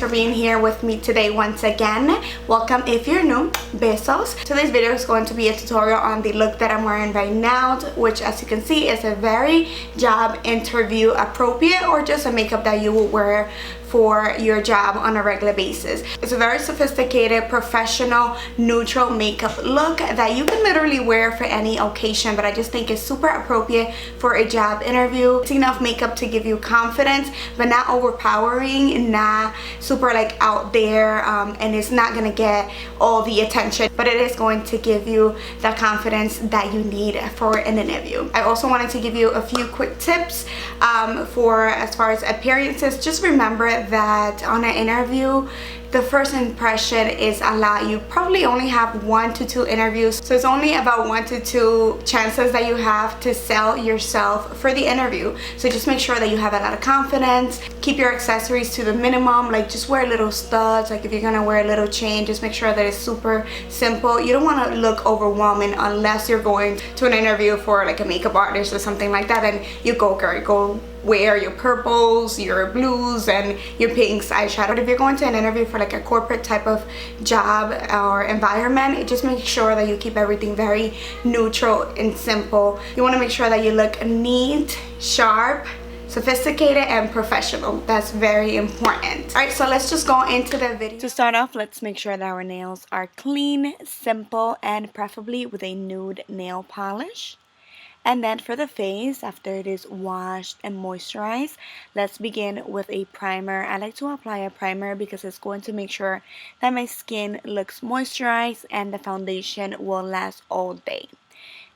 for being here with me today once again. Welcome if you're new. Besos. Today's video is going to be a tutorial on the look that I'm wearing right now, which as you can see is a very job interview appropriate or just a makeup that you will wear for your job on a regular basis. It's a very sophisticated, professional, neutral makeup look that you can literally wear for any occasion, but I just think it's super appropriate for a job interview. It's enough makeup to give you confidence, but not overpowering, not super like out there, and it's not gonna get all the attention, but it is going to give you the confidence that you need for an interview. I also wanted to give you a few quick tips for as far as appearances. Just remember that on an interview, the first impression is a lot. You probably only have 1 to 2 interviews, so it's only about 1 to 2 chances that you have to sell yourself for the interview. So just make sure that you have a lot of confidence. Keep your accessories to the minimum, like just wear little studs. Like if you're gonna wear a little chain, just make sure that it's super simple. You don't want to look overwhelming unless you're going to an interview for like a makeup artist or something like that. Then you go, girl, go wear your purples, your blues, and your pinks eyeshadow. But if you're going to an interview for like a corporate type of job or environment, just make sure that you keep everything very neutral and simple. You want to make sure that you look neat, sharp, sophisticated, and professional. That's very important. Alright, so let's just go into the video. To start off, let's make sure that our nails are clean, simple, and preferably with a nude nail polish. And then for the face, after it is washed and moisturized, let's begin with a primer. I like to apply a primer because it's going to make sure that my skin looks moisturized and the foundation will last all day.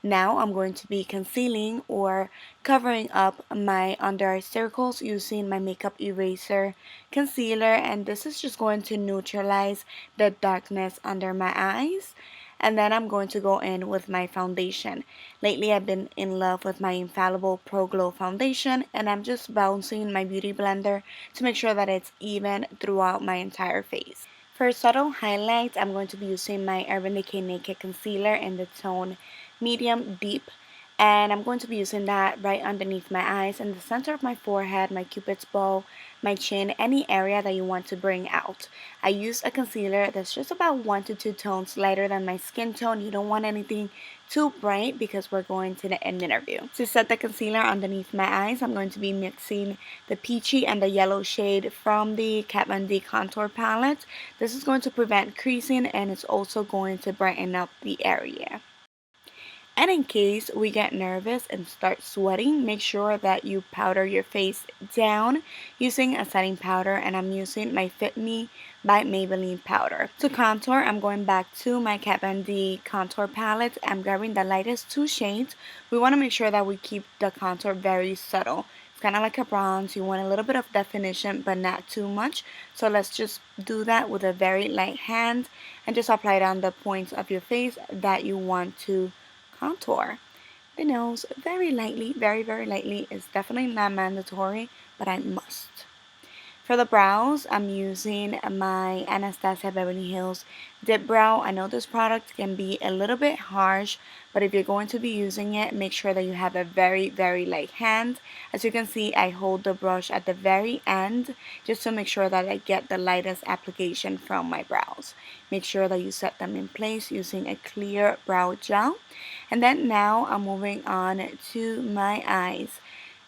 Now I'm going to be concealing or covering up my under eye circles using my makeup eraser concealer, and this is just going to neutralize the darkness under my eyes. And then I'm going to go in with my foundation. Lately I've been in love with my Infallible Pro Glow foundation, and I'm just bouncing my beauty blender to make sure that it's even throughout my entire face. For subtle highlights, I'm going to be using my Urban Decay Naked Concealer in the tone Medium Deep. And I'm going to be using that right underneath my eyes, in the center of my forehead, my cupid's bow, my chin, any area that you want to bring out. I use a concealer that's just about 1 to 2 tones lighter than my skin tone. You don't want anything too bright because we're going to an interview. To set the concealer underneath my eyes, I'm going to be mixing the peachy and the yellow shade from the Kat Von D contour palette. This is going to prevent creasing, and it's also going to brighten up the area. And in case we get nervous and start sweating, make sure that you powder your face down using a setting powder, and I'm using my Fit Me by Maybelline powder. To contour, I'm going back to my Kat Von D contour palette. I'm grabbing the lightest 2 shades. We want to make sure that we keep the contour very subtle. It's kind of like a bronze. You want a little bit of definition, but not too much. So let's just do that with a very light hand and just apply it on the points of your face that you want to contour. The nose very lightly, very lightly. It's definitely not mandatory, but I must. For the brows, I'm using my Anastasia Beverly Hills Dip Brow. I know this product can be a little bit harsh, but if you're going to be using it, make sure that you have a very light hand. As you can see, I hold the brush at the very end just to make sure that I get the lightest application from my brows. Make sure that you set them in place using a clear brow gel. And then now I'm moving on to my eyes.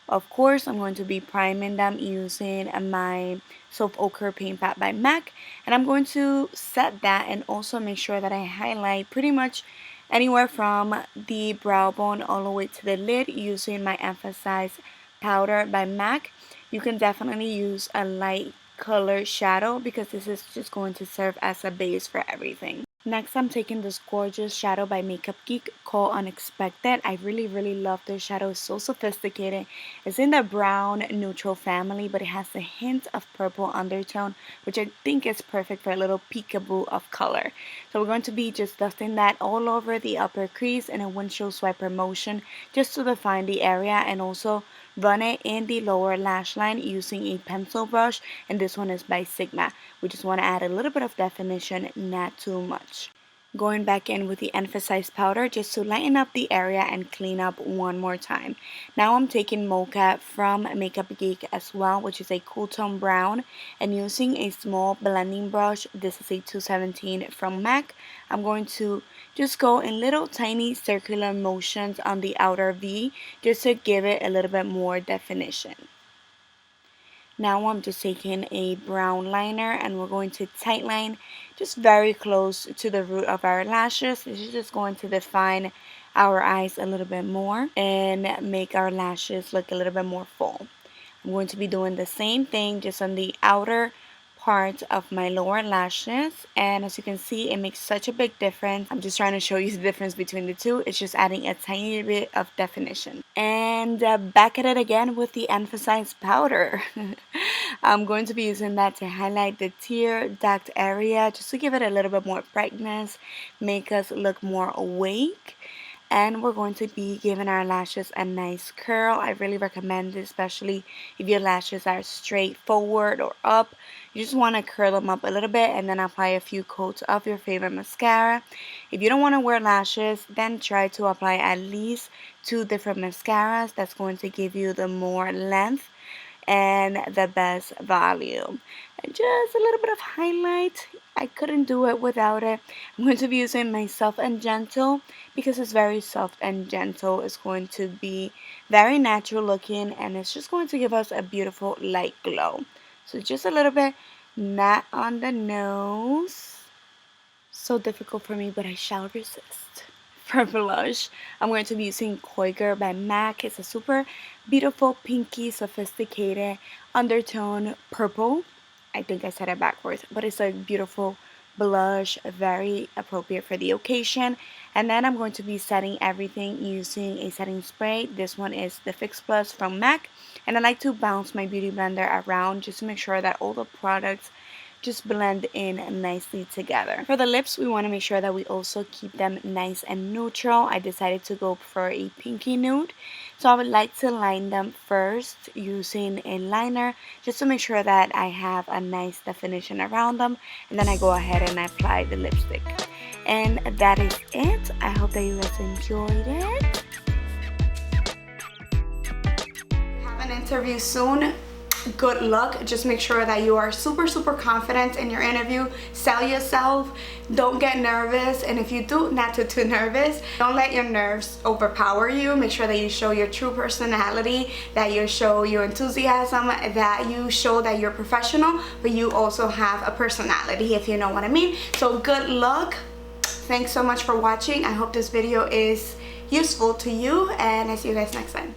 Of course, I'm going to be priming them using my Soap Ochre Paint Pot by MAC. And I'm going to set that and also make sure that I highlight pretty much anywhere from the brow bone all the way to the lid using my Emphasize Powder by MAC. You can definitely use a light color shadow because this is just going to serve as a base for everything. Next, I'm taking this gorgeous shadow by Makeup Geek called Unexpected. I really love this shadow. It's so sophisticated. It's in the brown neutral family, but it has a hint of purple undertone, which I think is perfect for a little peekaboo of color. So we're going to be just dusting that all over the upper crease in a windshield swiper motion just to define the area, and also run it in the lower lash line using a pencil brush, and this one is by Sigma. We just want to add a little bit of definition, not too much. Going back in with the emphasized powder just to lighten up the area and clean up one more time. Now I'm taking Mocha from Makeup Geek as well, which is a cool tone brown, and using a small blending brush. This is a 217 from MAC. I'm going to just go in little tiny circular motions on the outer V just to give it a little bit more definition. Now I'm just taking a brown liner and we're going to tightline just very close to the root of our lashes. This is just going to define our eyes a little bit more and make our lashes look a little bit more full. I'm going to be doing the same thing just on the outer part of my lower lashes, and as you can see, it makes such a big difference. I'm just trying to show you the difference between the two. It's just adding a tiny bit of definition. And back at it again with the emphasized powder. I'm going to be using that to highlight the tear duct area just to give it a little bit more brightness, make us look more awake. And we're going to be giving our lashes a nice curl. I really recommend this, especially if your lashes are straight forward or up. You just want to curl them up a little bit and then apply a few coats of your favorite mascara. If you don't want to wear lashes, then try to apply at least 2 different mascaras. That's going to give you the more length and the best volume. And just a little bit of highlight. I couldn't do it without it. I'm going to be using my Soft and Gentle because it's very soft and gentle. It's going to be very natural looking and it's just going to give us a beautiful light glow. So just a little bit, not on the nose. So difficult for me, but I shall resist. For blush, I'm going to be using Koi Girl by MAC. It's a super beautiful, pinky, sophisticated undertone purple. I think I said it backwards, but it's a beautiful blush, very appropriate for the occasion. And then I'm going to be setting everything using a setting spray. This one is the Fix Plus from MAC, and I like to bounce my beauty blender around just to make sure that all the products just blend in nicely together. For the lips, we want to make sure that we also keep them nice and neutral. I decided to go for a pinky nude, so I would like to line them first using a liner just to make sure that I have a nice definition around them, and then I go ahead and I apply the lipstick. And that is it. I hope that you guys enjoyed it. Have an interview soon. Good luck. Just make sure that you are super confident in your interview. Sell yourself. Don't get nervous, and if you do, not too nervous. Don't let your nerves overpower you. Make sure that you show your true personality, that you show your enthusiasm, that you show that you're professional, but you also have a personality, if you know what I mean. So good luck. Thanks so much for watching. I hope this video is useful to you, and I'll see you guys next time.